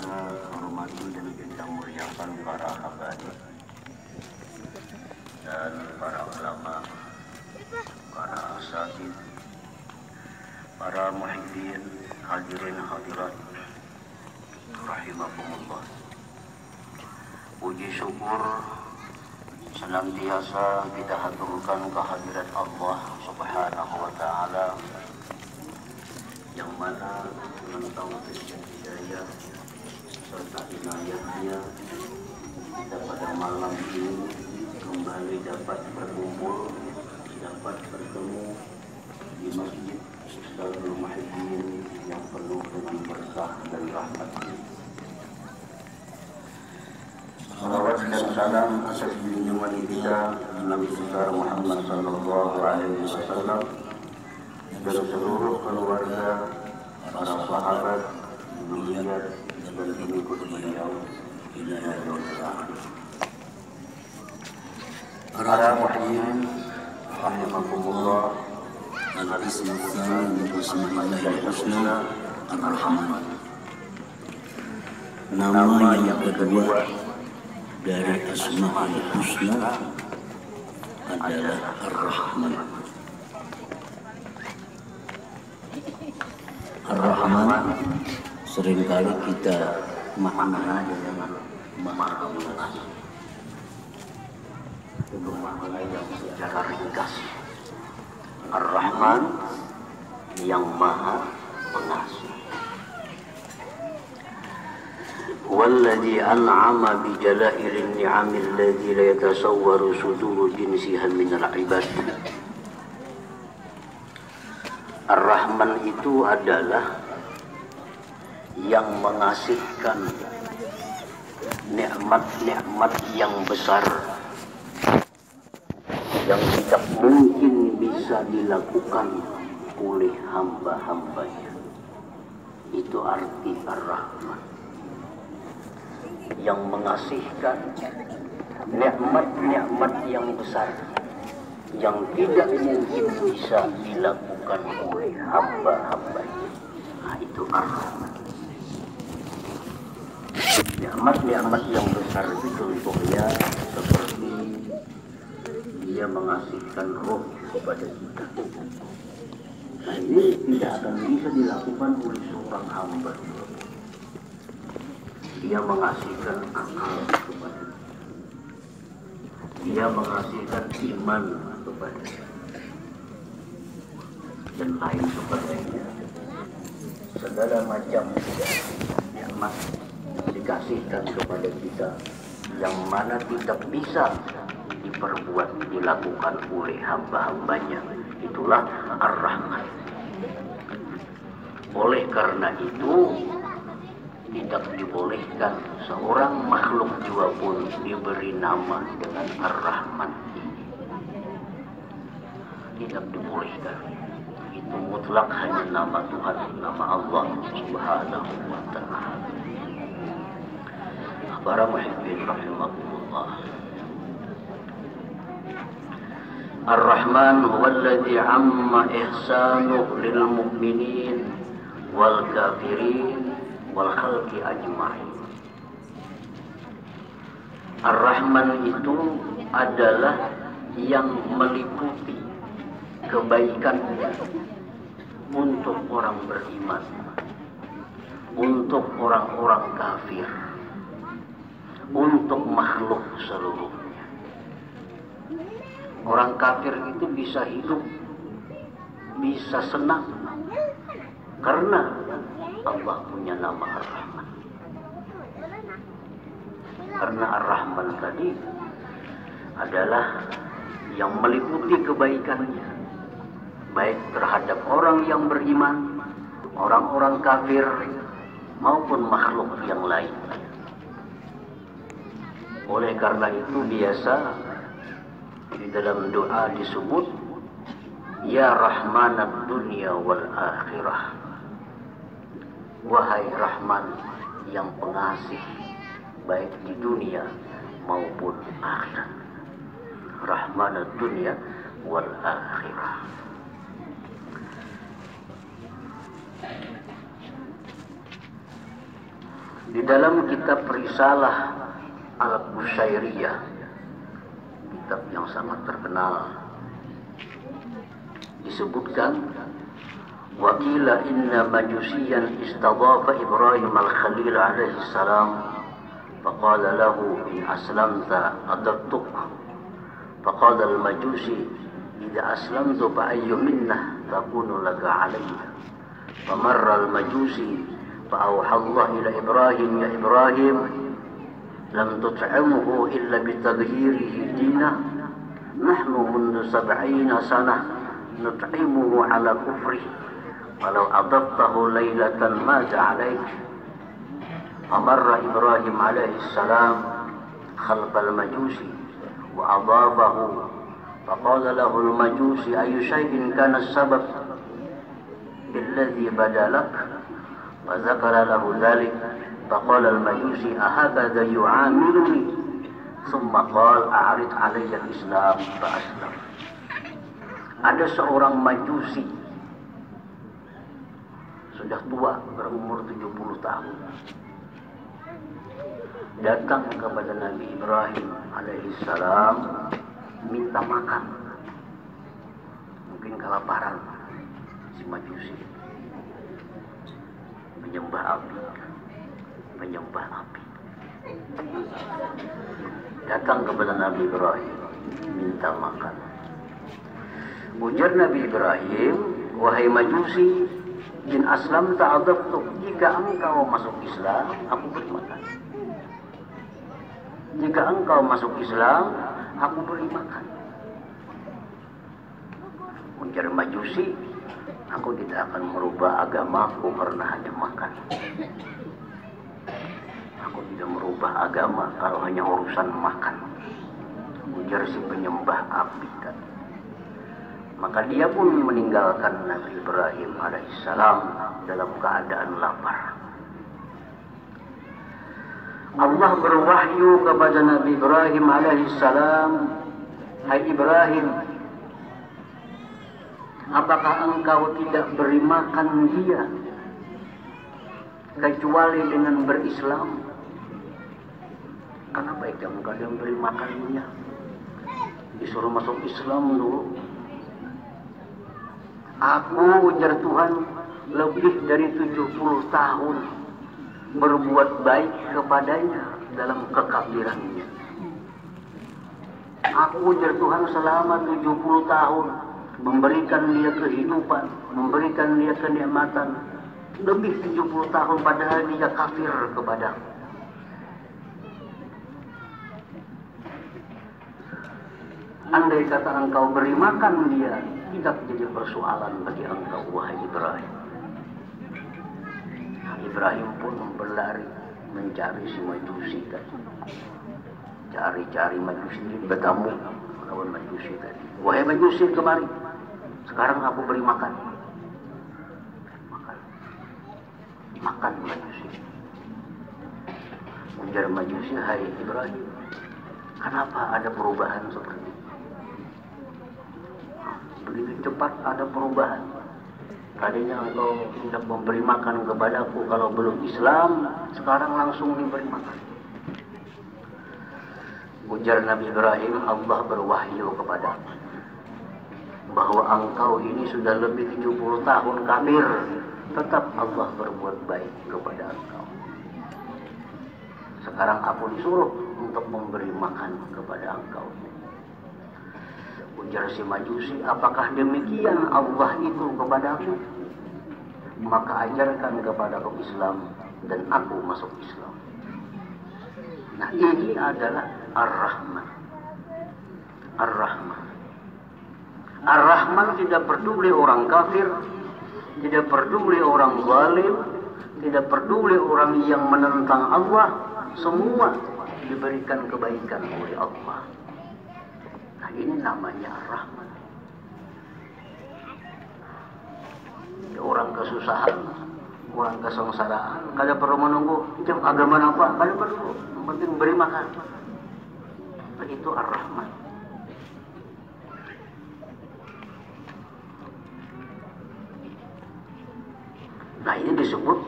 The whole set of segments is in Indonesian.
kita hormati dan kita muliakan para habaib dan para ulama, para asatid, para muhibbin, hadirin hadirat rahimakumullah. Puji syukur senantiasa kita haturkan kehadirat Allah Subhanahu wa ta'ala, yang mana dengan taufik dan hidayah serta inayahnya kita pada malam ini kembali dapat berkumpul, dapat bertemu di Masjid Ustadzul Muhyiddin yang penuh dengan berkah dan rahmat. Salawat dan salam atas junjungan kita Nabi besar Muhammad sallallahu alaihi wasallam dan seluruh keluarga, para sahabat, zuriat dan pengikut beliau hingga yaumil akhir. Para muhyiddin rahimakumullah, al-ismu tsani min asma'illahil husna ar-rahman. Nama yang kedua dari Asma'ul Husna adalah Ar-Rahman. Ar-Rahman seringkali kita maknanya dengan Maha Pengasih. Itu makna yang secara ringkas. Ar-Rahman yang Maha Pengasih. والذي أنعم بجلائل النعم الذي لا يتصور صدور جنسها من العباد. Ar-Rahman itu adalah yang mengasihkan nikmat-nikmat yang besar yang tidak mungkin bisa dilakukan oleh hamba-hambanya. Itu arti Ar-Rahman, yang mengasihkan nikmat-nikmat yang besar yang tidak mungkin bisa dilakukan oleh hamba-hambanya. Nah, itu Ar-Rahman. Nikmat-nikmat yang besar itu contohnya seperti dia mengasihkan roh kepada kita. Nah, ini tidak akan bisa dilakukan oleh seorang hamba. Dia mengasihkan akal kepada kita. Dia mengasihkan iman kepada kita. Dan lain sebagainya. Segala macam nikmat dikasihkan kepada kita yang mana tidak bisa dilakukan oleh hamba-hambanya. Itulah Ar-Rahman. Oleh karena itu tidak dibolehkan seorang makhluk jiwa pun diberi nama dengan Ar-Rahman ini. Tidak dibolehkan. Itu mutlak hanya nama Tuhan, nama Allah Subhanahu wa ta'ala. Para muhibbin rahimakumullah. Ar-Rahman huwa alladhi amma ihsanuhu lil mu'minin wal kafirin wal khalqi ajma'in. Ar-Rahman itu adalah yang meliputi kebaikannya untuk orang beriman, untuk orang-orang kafir, untuk makhluk seluruhnya. Orang kafir itu bisa hidup, bisa senang karena Allah punya nama Ar-Rahman. Karena Ar-Rahman tadi adalah yang meliputi kebaikannya, baik terhadap orang yang beriman, orang-orang kafir, maupun makhluk yang lain. Oleh karena itu biasa di dalam doa disebut Ya Rahmanad Dunya wal Akhirah. Wahai Rahman yang pengasih baik di dunia maupun akhirat. Rahmanad Dunya wal Akhirah. Di dalam kitab Risalah Al-Qushairiyah, kitab yang sangat terkenal, disebutkan wakila inna majusiyan istadhafa Ibrahim al-Khalil alaihi salam faqala lahu in aslamta adattuk faqala al-majusi idza aslamtu fa ayyu minnah takunu laka alayya famarra al-majusi فأوحى الله إلى إبراهيم يا إبراهيم لم تطعمه إلا بتغييره دينه نحن منذ 70 سنة نطعمه على كفره ولو أضفته ليلة مات عليك فمر إبراهيم عليه السلام خلف المجوسي وأضافه فقال له المجوسي أي شيء كان السبب الذي بدا لك فذكر له ذلك فقال المجوسي أهكذا يعاملني ثم قال أعرض علي الإسلام فأسلم. Ada seorang majusi sudah tua, berumur 70 tahun, datang kepada Nabi Ibrahim alaihissalam minta makan. Mungkin kelaparan si majusi, menyembah api. Datang kepada Nabi Ibrahim minta makan. Ujar Nabi Ibrahim, wahai majusi, in aslam ta'adabtuk, jika engkau masuk Islam, aku beri makan. Jika engkau masuk Islam, aku beri makan. Ujar majusi, aku tidak akan merubah agamaku karena hanya makan. Aku tidak merubah agama kalau hanya urusan makan. Ujar si penyembah api tadi. Maka dia pun meninggalkan Nabi Ibrahim alaihissalam dalam keadaan lapar. Allah berwahyu kepada Nabi Ibrahim alaihissalam, hai Ibrahim, apakah engkau tidak beri makan dia kecuali dengan berislam? Kenapa kamu kadang beri makan dia? Disuruh masuk Islam dulu. Aku, ujar Tuhan, lebih dari 70 tahun berbuat baik kepadanya dalam kekafirannya. Aku, ujar Tuhan, selama 70 tahun memberikan dia kehidupan, memberikan dia kenikmatan, lebih 70 tahun padahal dia kafir kepadaku. Andai kata engkau beri makan dia, tidak jadi persoalan bagi engkau, wahai Ibrahim. Ibrahim pun berlari mencari si majusi tadi. Cari-cari majusi, bertemu lawan majusi tadi. Wahai majusi, kemari. Sekarang aku beri makan. Makan majusi. Ujar majusi, hai Ibrahim, kenapa ada perubahan seperti ini? Begitu cepat ada perubahan. Tadinya engkau tidak memberi makan kepadaku kalau belum Islam, sekarang langsung diberi makan. Ujar Nabi Ibrahim, Allah berwahyu kepadaku bahwa engkau ini sudah lebih 70 tahun kafir, tetap Allah berbuat baik kepada engkau. Sekarang aku disuruh untuk memberi makan kepada engkau. Ujar si majusi, apakah demikian Allah itu kepadaku? Maka ajarkan kepadaku Islam dan aku masuk Islam. Nah, ini adalah Ar-Rahman. Ar-Rahman. Ar-Rahman tidak peduli orang kafir, tidak peduli orang zalim, tidak peduli orang yang menentang Allah, semua diberikan kebaikan oleh Allah. Nah, ini namanya Ar-Rahman. Orang kesusahan, orang kesengsaraan, kada perlu menunggu jam agama apa, kada perlu, yang penting beri makan. Nah, itu Ar-Rahman. Nah, ini disebut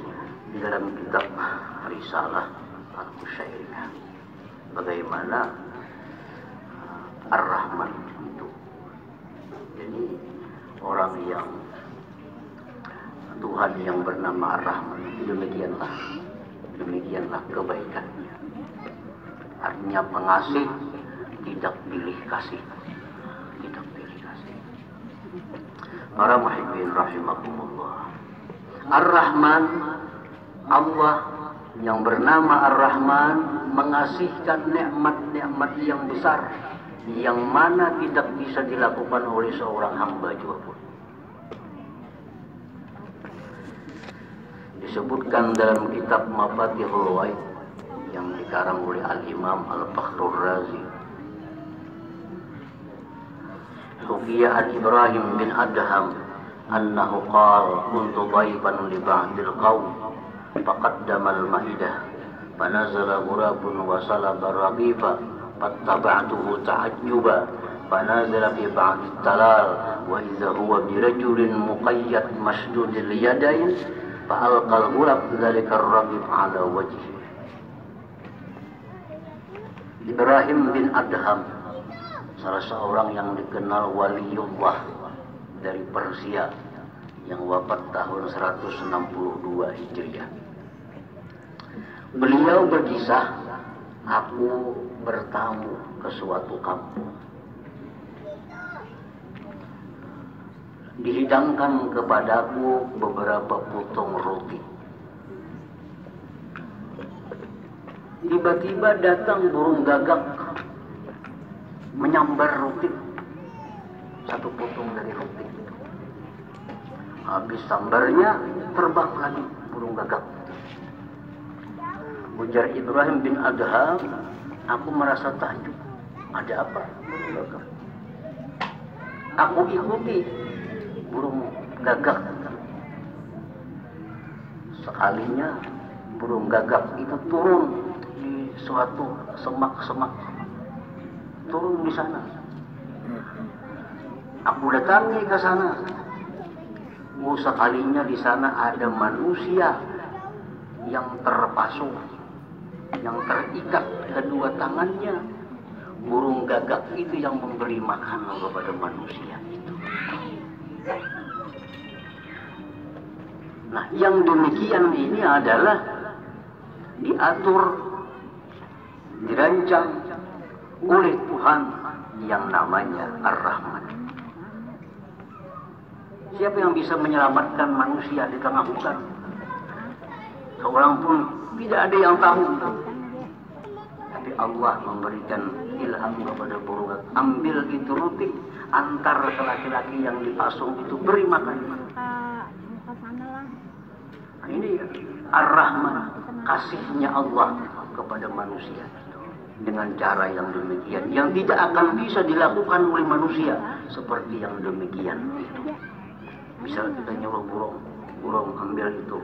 di dalam kitab Risalah Al-Qusyairiyah bagaimana Ar-Rahman itu. Jadi orang yang Tuhan yang bernama Ar-Rahman, demikianlah kebaikannya. Artinya pengasih, tidak pilih kasih. Para muhibbin rahimakumullah. Ar-Rahman, Allah yang bernama Ar-Rahman mengasihkan nikmat-nikmat yang besar yang mana tidak bisa dilakukan oleh seorang hamba juga pun. Disebutkan dalam kitab Mafatihul Ghaib yang dikarang oleh Al-Imam Al-Fakhrur Razi. Hukiya Al-Ibrahim bin Adham annahu qala kuntu dhayfan li ba'dil qawm faqaddama al-ma'idah fanazala ghurabun wa salaba raqifa fattaba'tuhu ta'ajjuba fanazala fi ba'dit talal wa idza huwa bi rajulin muqayyad masdudil yadayn fa'alqal ghurab dzalika ar-raqib 'ala wajhihi. Ibrahim bin Adham, salah seorang yang dikenal waliullah dari Persia yang wafat tahun 162 Hijriah. Beliau berkisah, aku bertamu ke suatu kampung. Dihidangkan kepadaku beberapa potong roti. Tiba-tiba datang burung gagak menyambar roti, satu potong dari roti. Habis sambarnya terbang lagi burung gagak. Ujar Ibrahim bin Adham, aku merasa takjub. Ada apa burung gagak? Aku ikuti burung gagak. Sekalinya burung gagak itu turun di suatu semak-semak, turun di sana. Aku datangi ke sana. Sekalinya di sana ada manusia yang terpasung, yang terikat kedua tangannya. Burung gagak itu yang memberi makan kepada manusia itu. Nah, yang demikian ini adalah diatur, dirancang oleh Tuhan yang namanya Ar-Rahman. Siapa yang bisa menyelamatkan manusia di tengah hutan? Seorang pun tidak ada yang tahu. Tapi Allah memberikan ilham kepada burung gagak. Ambil itu roti, antar ke laki-laki yang dipasung itu, beri makan. Nah, ini Ar-Rahman, kasihnya Allah kepada manusia dengan cara yang demikian, yang tidak akan bisa dilakukan oleh manusia seperti yang demikian itu. Misal kita nyuruh burung ambil itu,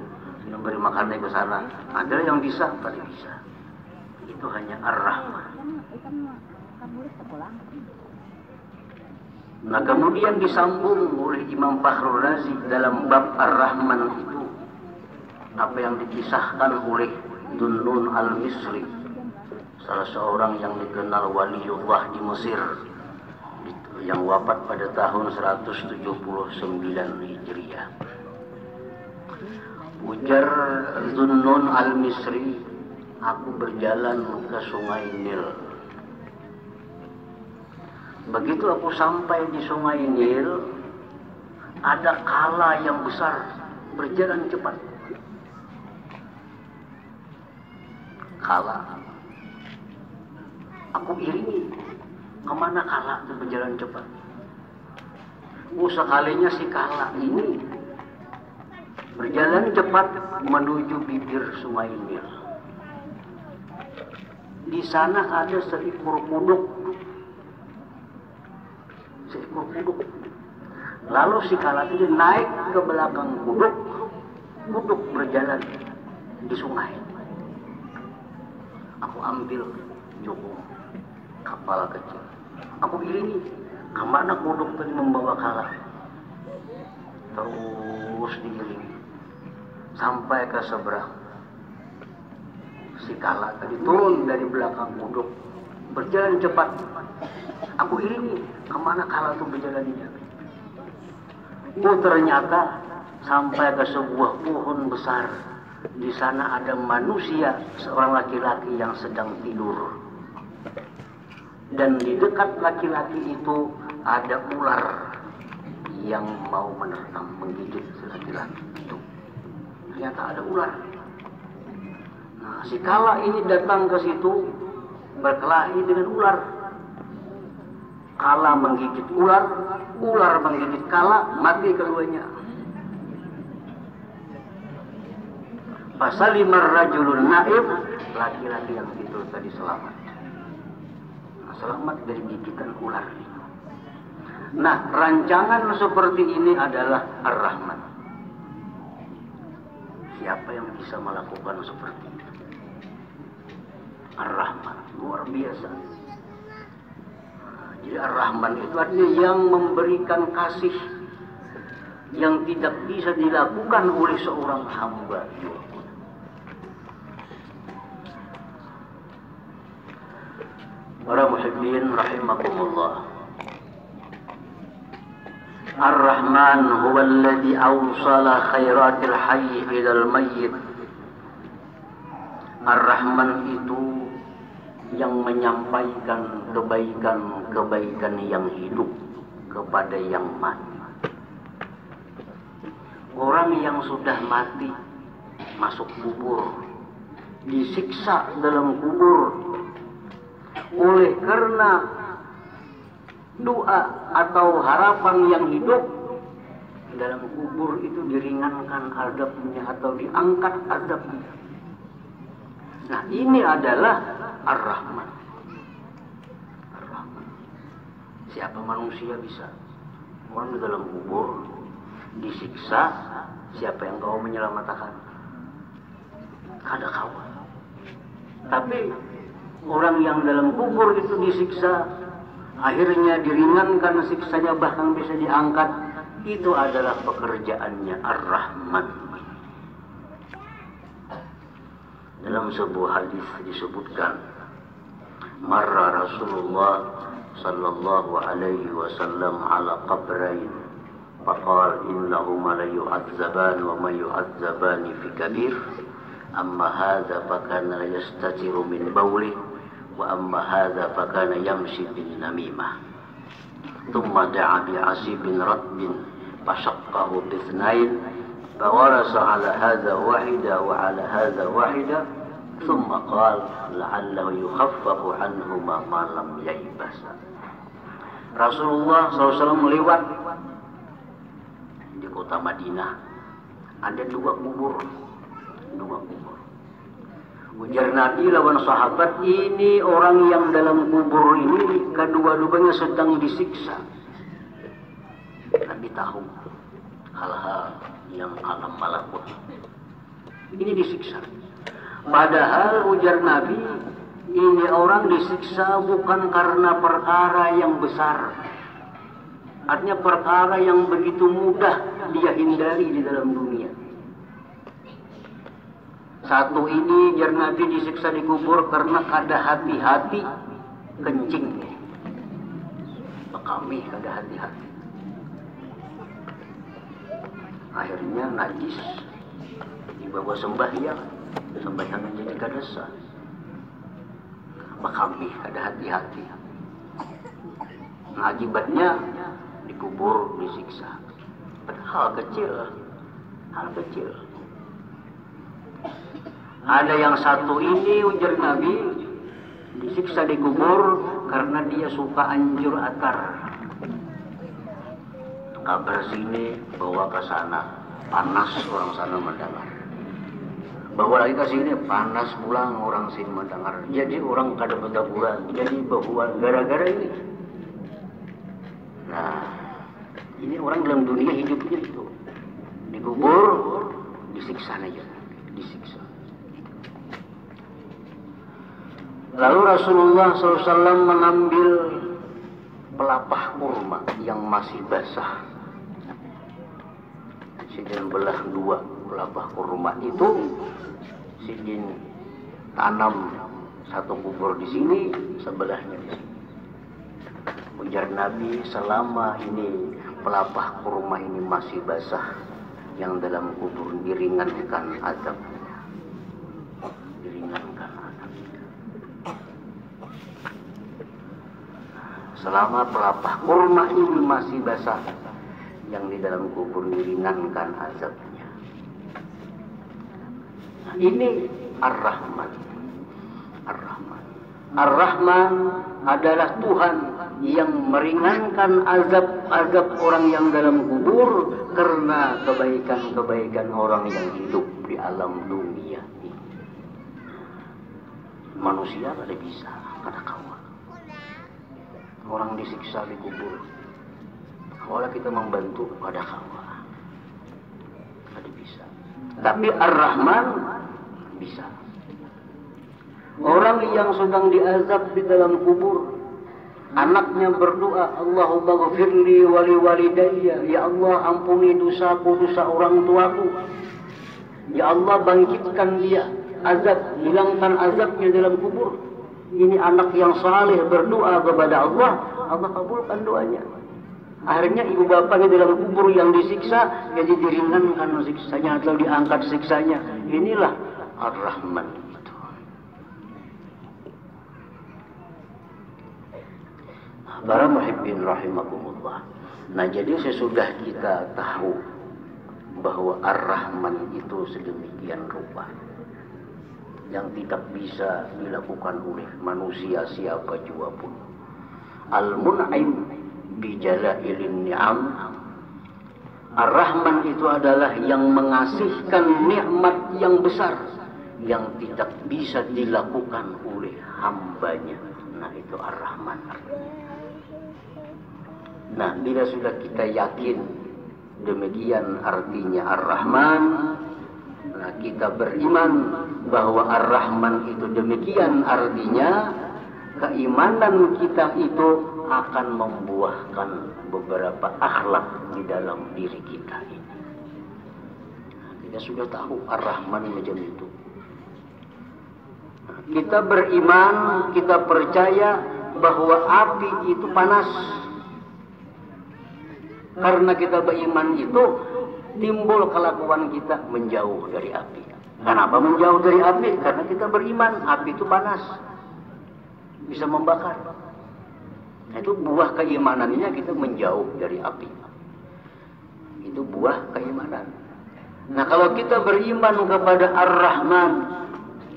yang beri makannya ke sana, ada yang bisa, tapi bisa. Itu hanya Ar-Rahman. Nah, kemudian disambung oleh Imam Fakhrur Razi dalam bab Ar-Rahman itu, apa yang dikisahkan oleh Dunnun Al-Misri, salah seorang yang dikenal waliullah di Mesir, yang wafat pada tahun 179 Hijriah. Ujar Dunnun Al-Misri, aku berjalan ke sungai Nil. Begitu aku sampai di sungai Nil, ada kala yang besar berjalan cepat. Kala. Aku iringi. Kemana kala itu berjalan cepat? Sekalinya si kala ini berjalan cepat menuju bibir sungai Nil. Di sana ada seekor kuduk. Lalu si kala itu naik ke belakang kuduk. Kuduk berjalan di sungai. Aku ambil jukung kapal kecil. Aku iringi. Kemana kuduk tadi membawa kala? Terus diiringi. sampai ke seberang. Si Kala tadi turun dari belakang kuduk, berjalan cepat. Aku iringi, kemana Kala itu berjalannya? Oh, ternyata sampai ke sebuah pohon besar. Di sana ada manusia, seorang laki-laki yang sedang tidur. Dan di dekat laki-laki itu ada ular yang mau menerkam, menggigit si laki-laki itu. Ternyata ada ular. Nah, si Kala ini datang ke situ berkelahi dengan ular. Kala menggigit ular, ular menggigit Kala, mati keduanya. Fasalimar rajulun naib, laki-laki yang tidur tadi selamat. Nah, selamat dari gigitan ular itu. Nah, rancangan seperti ini adalah Ar-Rahman. Siapa yang bisa melakukan seperti itu? Ar-Rahman, luar biasa. Jadi Ar-Rahman itu artinya yang memberikan kasih yang tidak bisa dilakukan oleh seorang hamba. Para muhibbin rahimakumullah. Ar-Rahman huwa alladhi awsala khairatil hayy ilal mayyit. Ar-Rahman itu yang menyampaikan kebaikan-kebaikan yang hidup kepada yang mati. Orang yang sudah mati masuk kubur, disiksa dalam kubur oleh karena doa atau harapan yang hidup dalam kubur itu diringankan azabnya atau diangkat azabnya. Nah, ini adalah Ar-Rahman. Ar-Rahman. Siapa manusia bisa? Orang di dalam kubur disiksa, siapa yang kau menyelamatkan? Ada kawan. Tapi orang yang dalam kubur itu disiksa, akhirnya diringankan siksanya, bahkan bisa diangkat. Itu adalah pekerjaannya Ar-Rahman. Dalam sebuah hadis disebutkan, marra Rasulullah sallallahu alaihi wasallam ala qabrain faqala innahuma la yu'adzaban wa ma yu'adzabani fi kabir amma hadza fakana yastatiru min bawli wa amma hadza fakana yamshi bin namimah thumma da'a bi 'asibin ratbin fashaqqahu bi ithnain فورس على هذا واحدة وعلى هذا واحدة ثم قال لعله يخفف عنهما ما لم ييبس. Rasulullah SAW melewat di kota Madinah, ada dua kubur. Ujar Nabi lawan sahabat, ini orang yang dalam kubur ini kedua-duanya sedang disiksa. Nabi tahu hal-hal yang alam malakut ini disiksa. Padahal ujar Nabi, ini orang disiksa bukan karena perkara yang besar, artinya perkara yang begitu mudah dia hindari di dalam dunia. Satu ini ujar Nabi disiksa di kubur karena kada hati-hati kencing, kami kada hati-hati, akhirnya najis, dibawa sembahyang menjadi kadasa. Kami ada hati-hati. Nah, akibatnya dikubur, disiksa. Hal kecil. Ada yang satu ini ujar Nabi disiksa di kubur karena dia suka anjur atar. Kabar sini bawa ke sana, panas orang sana mendengar. Bawa lagi ke sini, panas pulang orang sini mendengar. Jadi orang kada bulan, jadi bahuan gara-gara ini. Nah, ini orang dalam dunia hidupnya itu dikubur, disiksa aja, disiksa. Lalu Rasulullah SAW mengambil pelapah kurma yang masih basah, dan belah dua. pelapah kurma itu Sidin tanam satu kubur di sini, sebelahnya di sini. Ujar Nabi, selama ini pelapah kurma ini masih basah, yang dalam kubur diringankan azabnya. Diringankan azabnya. Selama pelapah kurma ini masih basah, yang di dalam kubur diringankan azabnya. Nah, ini Ar-Rahman. Ar-Rahman. Ar-Rahman adalah Tuhan yang meringankan azab-azab orang yang dalam kubur karena kebaikan-kebaikan orang yang hidup di alam dunia ini. Manusia tidak bisa, kada kawan. Orang disiksa di kubur, kalau kita membantu pada kawan, kada bisa. Tapi Ar-Rahman bisa. Orang yang sedang diazab di dalam kubur, anaknya berdoa, Allahumma ghafirli wali walidayya, ya Allah ampuni dosaku, dosa orang tuaku. Ya Allah bangkitkan dia, azab, hilangkan azabnya dalam kubur. Ini anak yang saleh berdoa kepada Allah, Allah kabulkan doanya. Akhirnya ibu bapaknya dalam kubur yang disiksa, jadi diringankan siksanya atau diangkat siksanya. Inilah Ar-Rahman. Para muhibbin rahimakumullah. Nah, jadi sesudah kita tahu bahwa Ar-Rahman itu sedemikian rupa yang tidak bisa dilakukan oleh manusia siapa jua pun. Al-Mun'im bijalailin ni'am. Ar-Rahman itu adalah yang mengasihkan nikmat yang besar yang tidak bisa dilakukan oleh hambanya. Nah, itu Ar-Rahman artinya. Nah, bila sudah kita yakin demikian artinya Ar-Rahman, nah kita beriman bahwa Ar-Rahman itu demikian artinya, keimanan kita itu akan membuahkan beberapa akhlak di dalam diri kita ini. Nah, kita sudah tahu Ar-Rahman macam itu. Nah, kita beriman, kita percaya bahwa api itu panas. Karena kita beriman itu timbul kelakuan kita menjauh dari api. Kenapa menjauh dari api? Karena kita beriman, api itu panas, bisa membakar. Nah, itu buah keimanannya kita menjauh dari api. Itu buah keimanan. Nah, kalau kita beriman kepada Ar-Rahman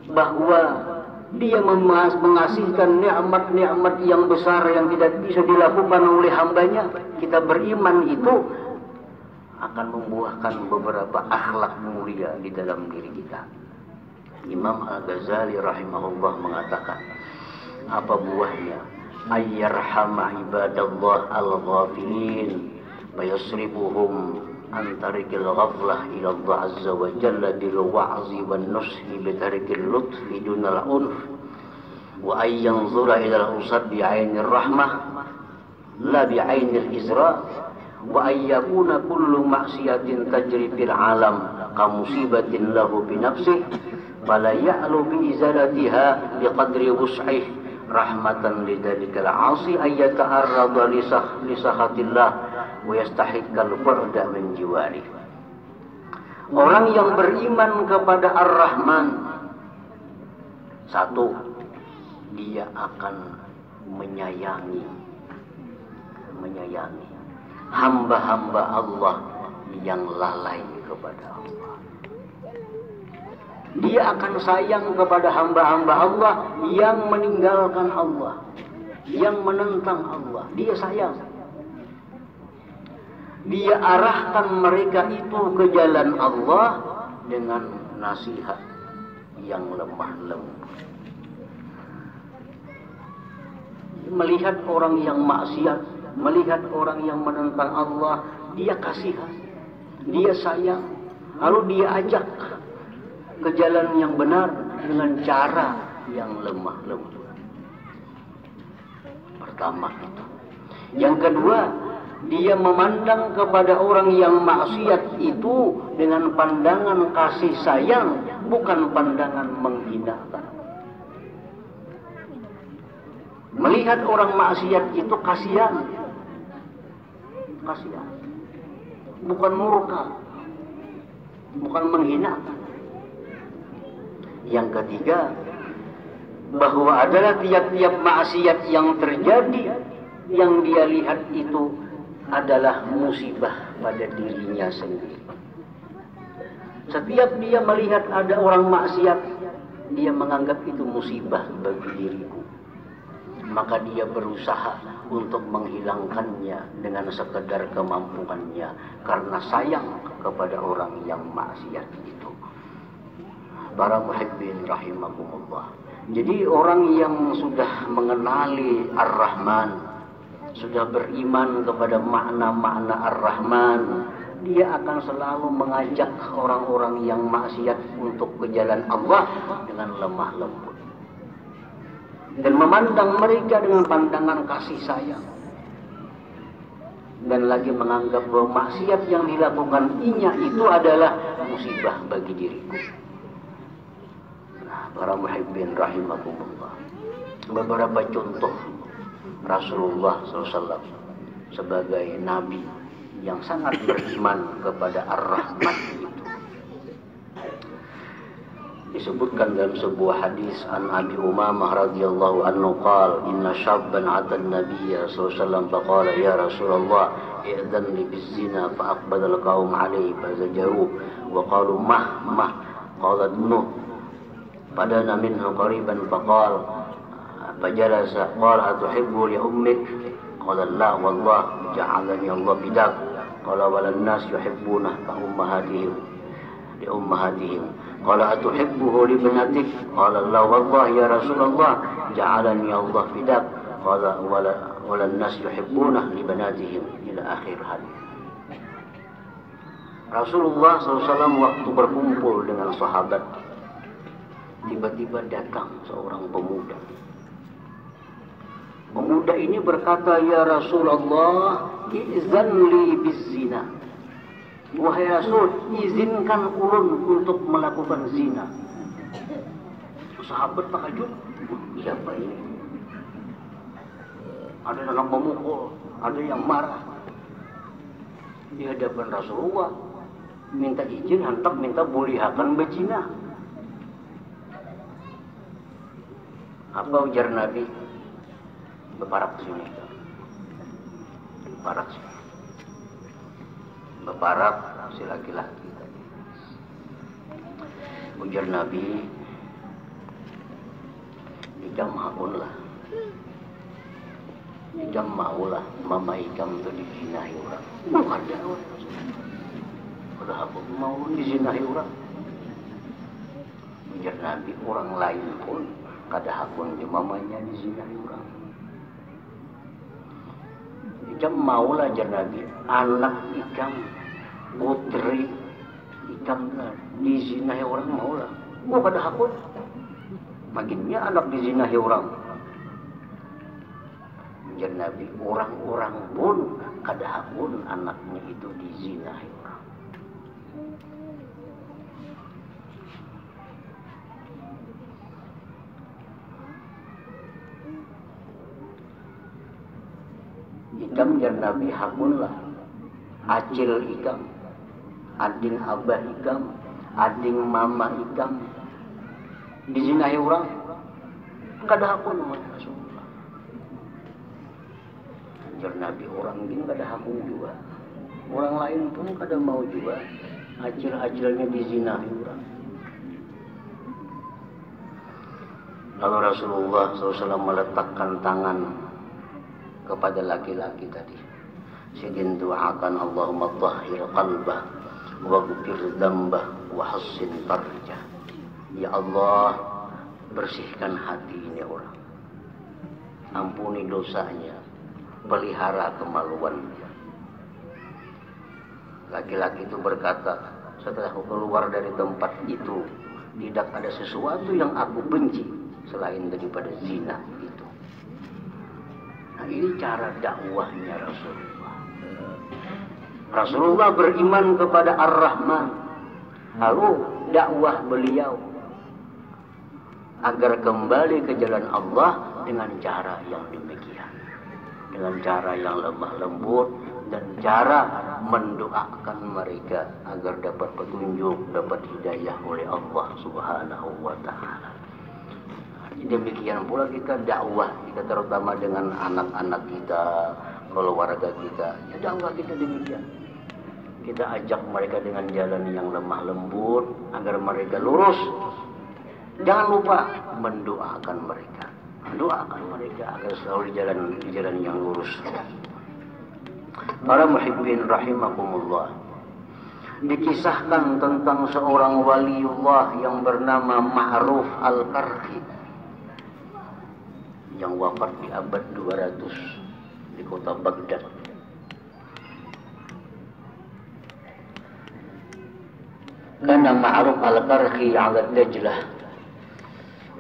bahwa dia mengasihkan nikmat-nikmat yang besar yang tidak bisa dilakukan oleh hambanya, kita beriman itu akan membuahkan beberapa akhlak mulia di dalam diri kita. Imam Al-Ghazali rahimahullah mengatakan, apa buahnya? Ayyarhama ibadallah al-ghafilin bayasribuhum antarikil ghaflah ila Allah azza wa jalla bil wa'zi wan nushi bitarikil lutfi dunal unf wa ay yanzura ila al-usad bi 'ainir rahmah la bi 'ainil izra wa ay yakuna kullu ma'siyatin tajri fil 'alam ka musibatin lahu bi nafsihi fala ya'lu bi izalatiha biqadri wus'ihi rahmatan lidzalikal 'asi ay yata'arrada li sakhatillah wa yastahiqqal bu'da min jiwari. Orang yang beriman kepada Ar-Rahman, satu, dia akan menyayangi hamba-hamba Allah yang lalai kepada Allah. Dia akan sayang kepada hamba-hamba Allah yang meninggalkan Allah, yang menentang Allah. Dia sayang. Dia arahkan mereka itu ke jalan Allah dengan nasihat yang lemah lembut. Melihat orang yang maksiat, melihat orang yang menentang Allah, dia kasihan, dia sayang, lalu dia ajak ke jalan yang benar dengan cara yang lemah lembut. Pertama itu. Yang kedua, dia memandang kepada orang yang maksiat itu dengan pandangan kasih sayang, bukan pandangan menghinakan. Melihat orang maksiat itu kasihan, bukan murka, bukan menghinakan. Yang ketiga, bahwa adalah tiap-tiap maksiat yang terjadi, yang dia lihat itu adalah musibah pada dirinya sendiri. Setiap dia melihat ada orang maksiat, dia menganggap itu musibah bagi diriku. Maka dia berusaha untuk menghilangkannya dengan sekedar kemampuannya, karena sayang kepada orang yang maksiat itu. Para muhibbin rahimakumullah. Jadi orang yang sudah mengenali Ar-Rahman, sudah beriman kepada makna-makna Ar-Rahman, dia akan selalu mengajak orang-orang yang maksiat untuk ke jalan Allah dengan lemah lembut, dan memandang mereka dengan pandangan kasih sayang, dan lagi menganggap bahwa maksiat yang dilakukan inya itu adalah musibah bagi diriku. Nah, para muhibbin rahimakumullah, beberapa contoh Rasulullah SAW sebagai Nabi yang sangat beriman kepada Ar-Rahman itu. Disebutkan dalam sebuah hadis an Abi Umamah radhiyallahu anhu qala inna syabban 'ata an-nabiy sallallahu alaihi wasallam faqala ya Rasulullah i'dhan li biz-zina fa aqbala al-qaum 'alayhi fazajaru wa qalu mah qala nuh padana minhu qariban faqala fajalasa qala atuhibbu li ummik qala la wallah ja'alani Allah bidak qala walan nas yuhibbuna ka ummahatihim li ummahatihim qala atuhibbuhu li banatik qala la wallah ya Rasulullah ja'alani Allah bidak qala walan nas yuhibbuna li banatihim ila akhir hadis. Rasulullah SAW waktu berkumpul dengan sahabat, tiba-tiba datang seorang pemuda. Pemuda ini berkata, ya Rasulullah, izan li bizina. Wahai Rasul, izinkan ulun untuk melakukan zina. Sahabat takjub, siapa ini? Ada yang memukul, ada yang marah. Di hadapan Rasulullah, minta izin, hentak minta bolehakan berzina. Apa ujar Nabi? Beparak sini. Beparak sini. Beparak si laki-laki tadi. Ujar Nabi, ikam hakunlah. Ikam maulah mama ikam itu dizinahi orang. Bukan dia orang. Udah aku mau dizinahi orang. Ujar Nabi, orang lain pun kada hakun mamanya dizinahi orang. Ikam maulah jar Nabi, anak ikam, putri ikam dizinahi orang maulah. Gua kada hakun. Makinnya anak dizinahi orang. Jar Nabi, orang-orang pun kada hakun anaknya itu dizinahi orang. Ikam jar Nabi hakunlah, acil ikam, ading abah ikam, ading mama ikam dizinahi orang, kada hakun Rasulullah. Jar Nabi, orang ini kada hakun juga, orang lain pun kada mau juga, acil-acilnya dizinahi orang. Lalu Rasulullah SAW meletakkan tangan kepada laki-laki tadi. Sidin doakan Allahumma tahhir qalbah wa ghfir dzambah wa hassin farjah. Ya Allah, bersihkan hati ini orang. Ampuni dosanya, pelihara kemaluannya. Laki-laki itu berkata, setelah aku keluar dari tempat itu, tidak ada sesuatu yang aku benci selain daripada zina itu. Nah, ini cara dakwahnya Rasulullah. Rasulullah beriman kepada Ar-Rahman. Lalu dakwah beliau agar kembali ke jalan Allah dengan cara yang demikian, dengan cara yang lemah lembut dan cara mendoakan mereka agar dapat petunjuk, dapat hidayah oleh Allah Subhanahu wa taala. Demikian pula kita dakwah kita, terutama dengan anak-anak kita, keluarga kita. Ya dakwah kita demikian. Kita ajak mereka dengan jalan yang lemah lembut agar mereka lurus. Jangan lupa mendoakan mereka. Doakan mereka agar selalu di jalan yang lurus. Para muhibbin rahimakumullah. Dikisahkan tentang seorang waliullah yang bernama Ma'ruf Al-Karhi yang wafat di abad 200 di kota Baghdad. Kana Ma'ruf Al-Karhi 'ala Dajlah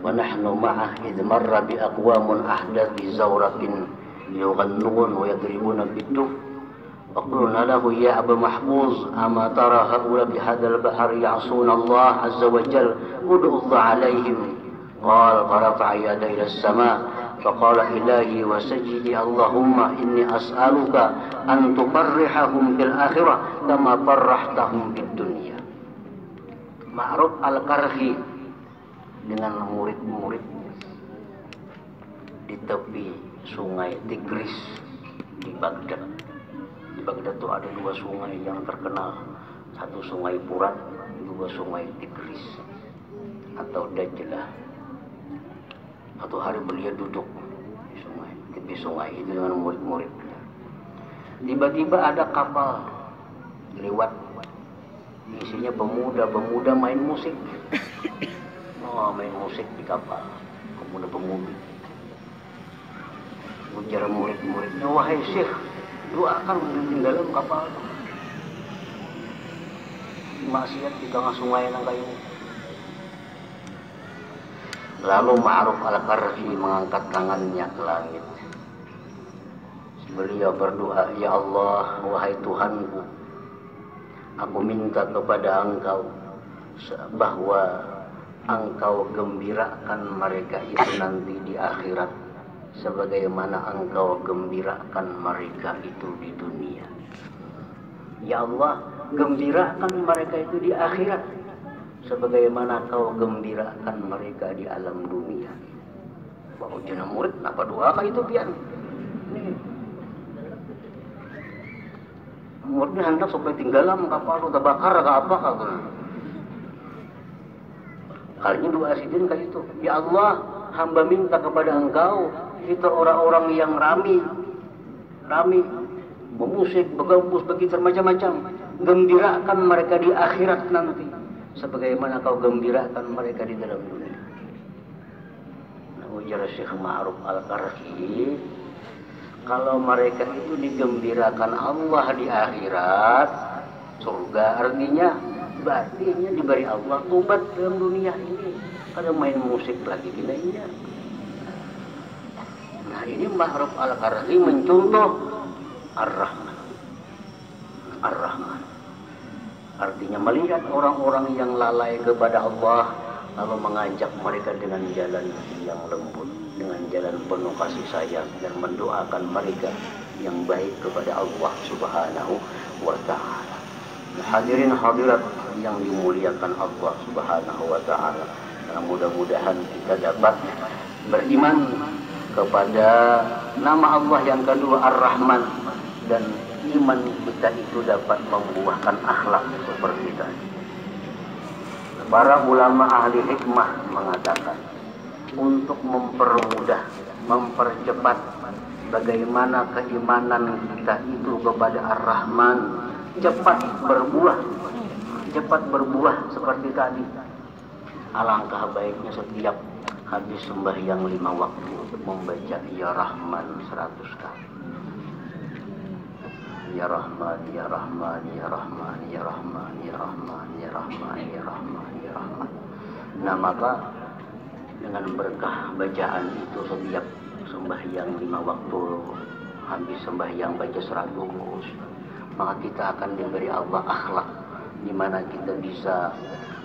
wa nahnu ma'ah idh marra bi aqwamun ahdathi zawratin yughannun wa yadribuna bid-duf. فقلنا له يا أبا محفوظ أما ترى هؤلاء بهذا البحر يعصون الله عز وجل ادعو الله عليهم. قال فرفع يديه إلى السماء فقال إلهي وسجدي اللهم إني أسألك أن تفرحهم في الآخرة كما فرحتهم في الدنيا. Ma'ruf Al-Karhi dengan murid-murid di tepi sungai Tigris di Baghdad. Di Baghdad itu ada dua sungai yang terkenal, satu sungai Furat, dua sungai Tigris atau Dajlah. Satu hari beliau duduk di tepi sungai itu dengan murid-muridnya. Tiba-tiba ada kapal lewat, isinya pemuda-pemuda main musik. Oh, main musik di kapal, pemuda-pemudi. Ujar murid-muridnya, wahai Syekh, doakan di dalam kapal. Maksiat di tengah sungai yang kayu. Lalu Ma'ruf Al-Karhi mengangkat tangannya ke langit. Beliau berdoa, ya Allah, wahai Tuhanku, aku minta kepada Engkau bahwa Engkau gembirakan mereka itu nanti di akhirat sebagaimana Engkau gembirakan mereka itu di dunia. Ya Allah, gembirakan mereka itu di akhirat sebagaimana Kau gembirakan mereka di alam dunia. Bahwa jenah murid, kenapa doa itu pian? Muridnya hendak supaya tinggalan kapal atau terbakar atau apa kan? Kali ini doa sidin kayak itu. Ya Allah, hamba minta kepada Engkau, kita orang-orang yang rami, memusik, begambus, begitu macam-macam, gembirakan mereka di akhirat nanti, sebagaimana Kau gembirakan mereka di dalam dunia. Nah, ujar Syekh Ma'ruf Al-Karhi, kalau mereka itu digembirakan Allah di akhirat, surga artinya, berarti diberi Allah tobat dalam dunia ini. Ada main musik lagi gilanya. Nah, ini Ma'ruf Al-Karhi mencontoh Ar-Rahman. Ar-Rahman artinya melihat orang-orang yang lalai kepada Allah, lalu mengajak mereka dengan jalan yang lembut, dengan jalan penuh kasih sayang, dan mendoakan mereka yang baik kepada Allah Subhanahu wa ta'ala. Hadirin hadirat yang dimuliakan Allah Subhanahu wa ta'ala, mudah-mudahan kita dapat beriman kepada nama Allah yang kedua Ar-Rahman, dan iman kita itu dapat membuahkan akhlak seperti tadi. Para ulama ahli hikmah mengatakan untuk mempermudah, mempercepat bagaimana keimanan kita itu kepada Ar-Rahman cepat berbuah seperti tadi. Alangkah baiknya setiap habis sembahyang 5 waktu untuk membaca Ya Rahman 100 kali. Ya Rahman, Ya Rahman, Ya Rahman, Ya Rahman, Ya Rahman, Ya Rahman, Ya Rahman, Ya Rahman. Nah, maka dengan berkah bacaan itu setiap sembahyang 5 waktu, habis sembahyang baca 100, maka kita akan diberi Allah akhlak, di mana kita bisa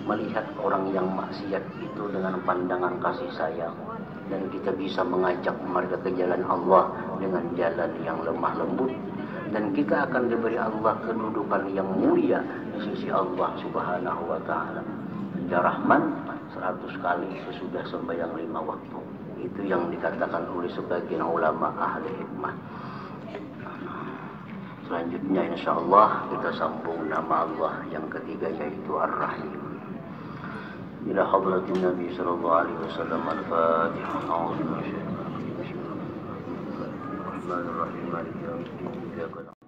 melihat orang yang maksiat itu dengan pandangan kasih sayang, dan kita bisa mengajak mereka ke jalan Allah dengan jalan yang lemah lembut, dan kita akan diberi Allah kedudukan yang mulia di sisi Allah Subhanahu wa taala. Jarahman 100 kali sesudah sembahyang 5 waktu. Itu yang dikatakan oleh sebagian ulama ahli hikmah. Selanjutnya insyaallah kita sambung nama Allah yang ketiga, yaitu Ar-Rahim. Ila hadratin Nabi sallallahu alaihi wasallam. Al-Fatihah. A'udzu billahi minasyaitonir rajim. Bismillahirrahmanirrahim.